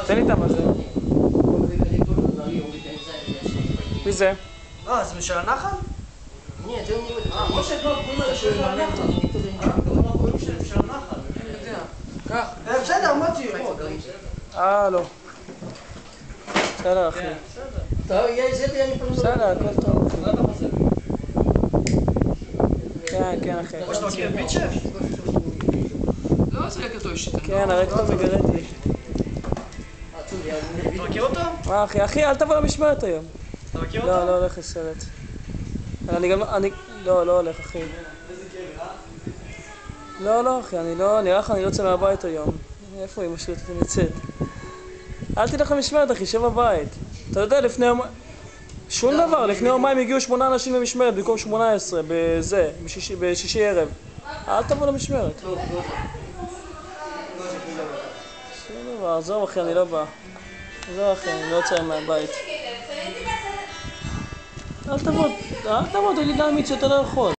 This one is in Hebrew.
תן לי את מה זה. מי זה? זה משל הנחל? משה, קוראים לזה של הנחל. קוראים של הנחל. קח. בסדר, מוטי. לא. בסדר, אחי. בסדר, הכל טוב. כן, אחי. או שאתה מכיר את ביטשף? לא, זה לקטו אישית. כן, הרקטור מגרדי. אתה מכיר אותו? מה אחי, אל תבוא למשמרת היום. אתה מכיר אותו? לא הולך לסרט. לא הולך, אחי. לא, אחי, נראה לך אני לא יוצא מהבית היום. איפה אמא שלי נצאת? אל תלך למשמרת, אחי, שב בבית. אתה יודע, לפני יום... שום דבר, לפני יומיים הגיעו 8 אנשים למשמרת במקום 18, בשישי ערב. אל תבוא למשמרת. שום דבר, עזוב אחי, אני לא בא. עזוב אחי, אני לא יוצא מהבית. אל תבוא, תגיד לאמיץ שאתה לא יכול.